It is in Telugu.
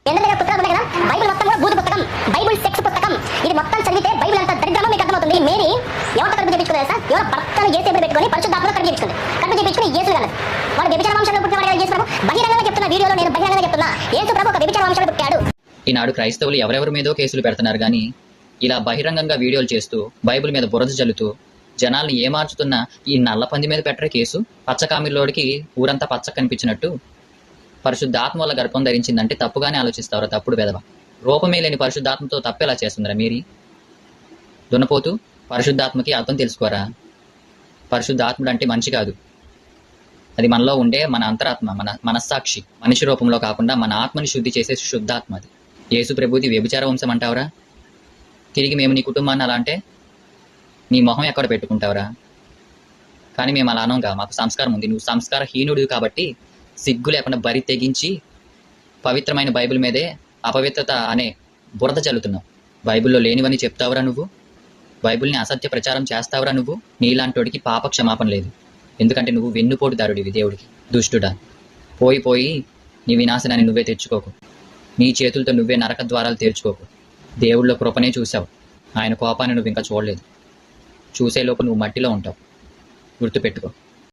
ఎండ దగ్గర పుస్తకాలు ఉన్నాయి కదా, బైబిల్ మొత్తం కూడా భూత పుస్తకం, బైబిల్ సెక్స్ పుస్తకం. ఇది మొత్తం చదివితే బైబిల్ అంత దరిద్రమో మీకు అర్థమవుతుంది. మేరీ ఎవరితో కడుపు చేపించుకుంది సార్? ఎవరో భర్తను ఏసేపుడు పెట్టుకొని పరిశుద్ధాత్మలో కడుపు చేపించుకుంది. కడుపు చేపించుకుని యేసు అన్నది. వాడు వ్యభిచార వంశంలో పుట్టిన వాడు యేసు ప్రభు. బహిరంగంగా చెప్తున్నా, వీడియోలో నేను బహిరంగంగా చెప్తున్నా, యేసు ప్రభు ఒక వ్యభిచార వంశంలో పుట్టాడు. ఈనాడు క్రైస్తవులు ఎవరెవరి మీదో కేసులు పెడుతున్నారు కానీ ఇలా బహిరంగంగా వీడియోలు చేస్తూ బైబిల్ మీద బురద జల్లుతూ జనాల్ని ఏమార్చుతున్న ఈ నల్లపంది మీద పెట్టరే కేసు. పచ్చకామిలోడికి ఊరంతా పచ్చ కనిపించినట్టు పరిశుద్ధాత్మ వల్ల గర్భం ధరించిందంటే తప్పుగానే ఆలోచిస్తారా? తప్పుడు వెదవ. రూపమే లేని పరిశుద్ధాత్మతో తప్పెలా చేస్తుందిరా మీరి? దున్నపోతూ పరిశుద్ధాత్మకి అర్థం తెలుసుకోరా? పరిశుద్ధాత్ముడు అంటే మనిషి కాదు, అది మనలో ఉండే మన అంతరాత్మ, మన మనస్సాక్షి. మనిషి రూపంలో కాకుండా మన ఆత్మని శుద్ధి చేసే శుద్ధాత్మ అది. యేసు ప్రభుది వ్యభిచార వంశం అంటావురా? తిరిగి మేము నీ కుటుంబాన్ని అలా అంటే నీ మొహం ఎక్కడ పెట్టుకుంటావురా? కానీ మేము అలా అనంగా, మాకు సంస్కారం ఉంది. నువ్వు సంస్కారహీనుడు కాబట్టి సిగ్గు లేకుండా బరి తెగించి పవిత్రమైన బైబిల్ మీదే అపవిత్రత అనే బురద చల్లుతున్నావు. బైబిల్లో లేనివని చెప్తావురా నువ్వు? బైబిల్ని అసత్య ప్రచారం చేస్తావురా నువ్వు? నీలాంటోడికి పాప క్షమాపణ లేదు. ఎందుకంటే నువ్వు వెన్నుపోటుదారుడివి దేవుడికి. దుష్టుడా, పోయి నీ వినాశనాన్ని నువ్వే తెచ్చుకోకు. నీ చేతులతో నువ్వే నరక ద్వారాలు తెరుచుకోకు. దేవుళ్ళో కృపనే చూసావు, ఆయన కోపాన్ని నువ్వు ఇంకా చూడలేదు. చూసేలోపు నువ్వు మట్టిలో ఉంటావు, గుర్తుపెట్టుకో.